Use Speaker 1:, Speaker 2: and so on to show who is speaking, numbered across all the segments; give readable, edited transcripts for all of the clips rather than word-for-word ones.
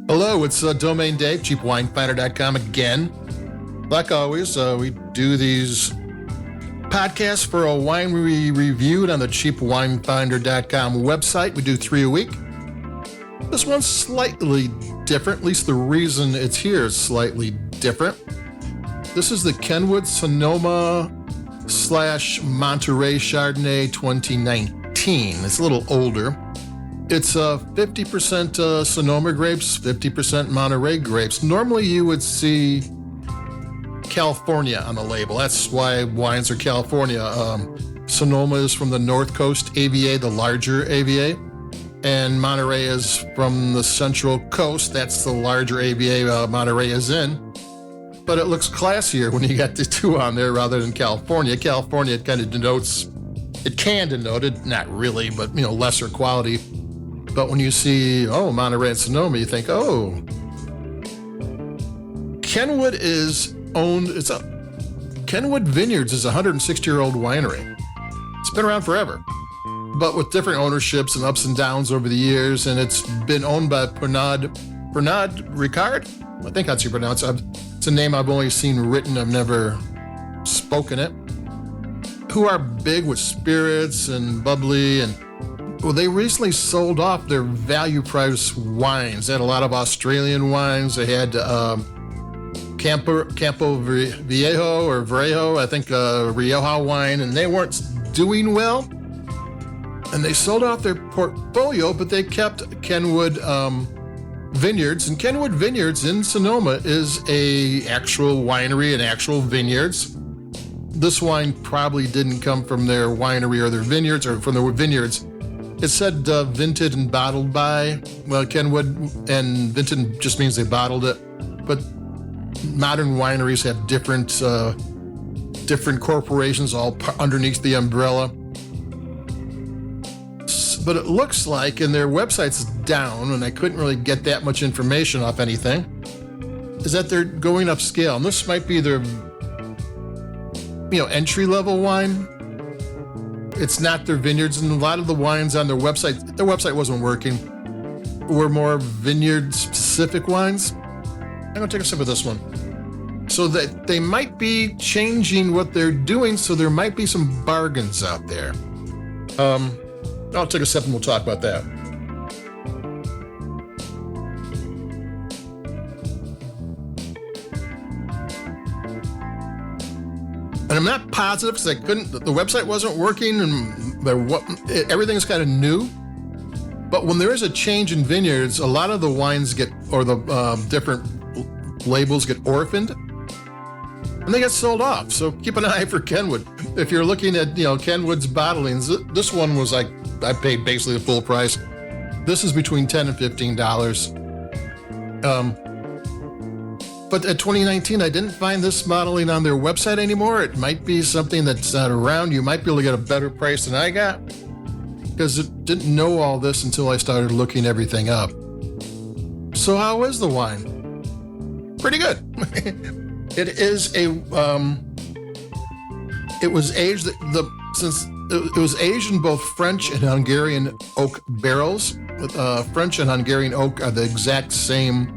Speaker 1: Hello, it's Domain Dave, cheapwinefinder.com again. Like always, we do these podcasts for a winery reviewed on the cheapwinefinder.com website. We do 3 a week. This one's slightly different, at least the reason it's here is slightly different. This is the Kenwood Sonoma Monterey Chardonnay 2019. It's a little older. It's 50% Sonoma grapes, 50% Monterey grapes. Normally you would see California on the label. That's why wines are California. Sonoma is from the North Coast AVA, the larger AVA. And Monterey is from the Central Coast. That's the larger AVA Monterey is in. But it looks classier when you got the two on there rather than California. California, it kind of denotes, it can denote it, not really, but lesser quality. But when you see, Monterey and Sonoma, you think, Kenwood is owned, Kenwood Vineyards is a 160-year-old winery. It's been around forever, but with different ownerships and ups and downs over the years, and it's been owned by Pernod Ricard? I think that's how you pronounce it. It's a name I've only seen written, I've never spoken it. Who are big with spirits and bubbly, and they recently sold off their value price wines. They had a lot of Australian wines. They had Campo Viejo or Viejo, I think Rioja wine, and they weren't doing well. And they sold off their portfolio, but they kept Kenwood Vineyards. And Kenwood Vineyards in Sonoma is a actual winery and actual vineyards. This wine probably didn't come from their winery or their vineyards, or from their vineyards. It said vinted and bottled by, Kenwood, and vinted just means they bottled it. But modern wineries have different corporations all underneath the umbrella. But it looks like, and their website's down, and I couldn't really get that much information off anything, is that they're going upscale. And this might be their, entry-level wine. It's not their vineyards, and a lot of the wines on their website wasn't working, were more vineyard-specific wines. I'm going to take a sip of this one. So that they might be changing what they're doing, so there might be some bargains out there. I'll take a sip and we'll talk about that. And I'm not positive because the website wasn't working and everything's kind of new. But when there is a change in vineyards, a lot of the wines the different labels get orphaned and they get sold off. So keep an eye for Kenwood. If you're looking at, Kenwood's bottlings, this one was I paid basically the full price. This is between $10 and $15. But at 2019, I didn't find this modeling on their website anymore. It might be something that's not around. You might be able to get a better price than I got, because it didn't know all this until I started looking everything up. So how is the wine? Pretty good. It is it was aged it was aged in both French and Hungarian oak barrels. French and Hungarian oak are the exact same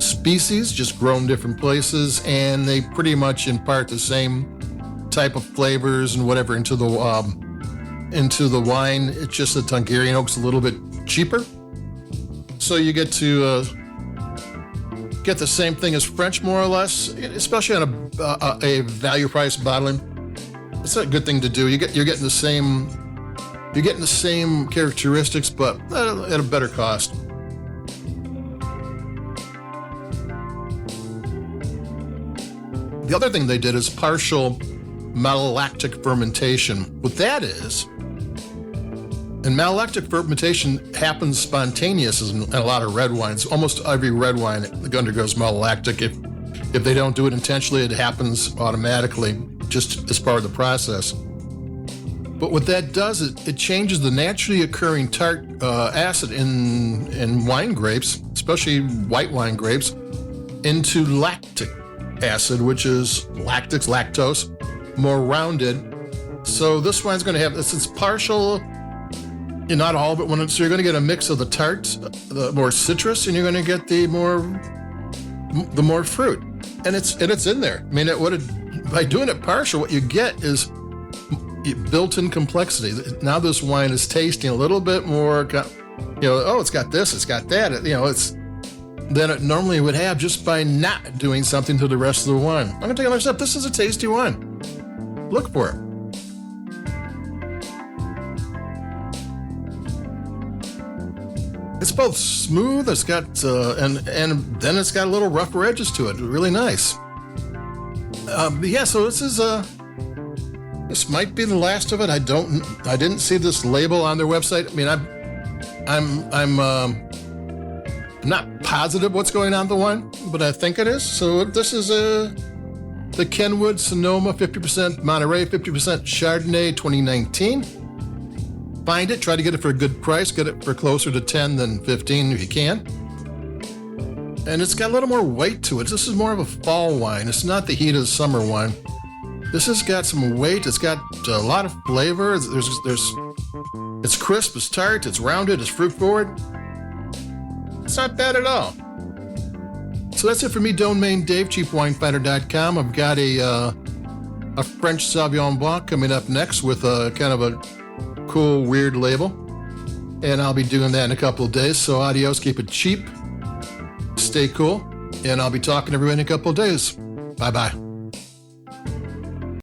Speaker 1: species, just grown different places, and they pretty much impart the same type of flavors and whatever into the wine. It's just that Hungarian oak's a little bit cheaper, so you get to get the same thing as French, more or less, especially on a value price bottling. It's a good thing to do. You're getting the same characteristics, but at a better cost. The other thing they did is partial malolactic fermentation. What that is, and malolactic fermentation happens spontaneous in a lot of red wines. Almost every red wine undergoes malolactic. If they don't do it intentionally, it happens automatically, just as part of the process. But what that does is it changes the naturally occurring tart acid in wine grapes, especially white wine grapes, into lactic acid, which is lactose, more rounded. So this wine's going to have, since partial not all of it. So you're going to get a mix of the tart, the more citrus, and you're going to get the more fruit, and it's in there. I mean, by doing it partial, what you get is built-in complexity. Now this wine is tasting a little bit more, it's got this, it's got that, than it normally would have just by not doing something to the rest of the wine. I'm going to take another step. This is a tasty wine. Look for it. It's both smooth, it's got, and then it's got a little rougher edges to it. Really nice. So this might be the last of it. I didn't see this label on their website. I mean, I'm not positive what's going on in the wine, but I think it is. So this is the Kenwood Sonoma 50% Monterey, 50% Chardonnay 2019. Find it, try to get it for a good price, get it for closer to 10 than 15 if you can. And it's got a little more weight to it. This is more of a fall wine. It's not the heat of the summer wine. This has got some weight. It's got a lot of flavor. It's crisp, it's tart, it's rounded, it's fruit forward. It's not bad at all. So that's it for me, Domain Dave, cheapwinefinder.com. I've got a French Sauvignon Blanc coming up next with a kind of a cool, weird label. And I'll be doing that in a couple of days. So adios, keep it cheap, stay cool, and I'll be talking to everyone in a couple of days. Bye-bye.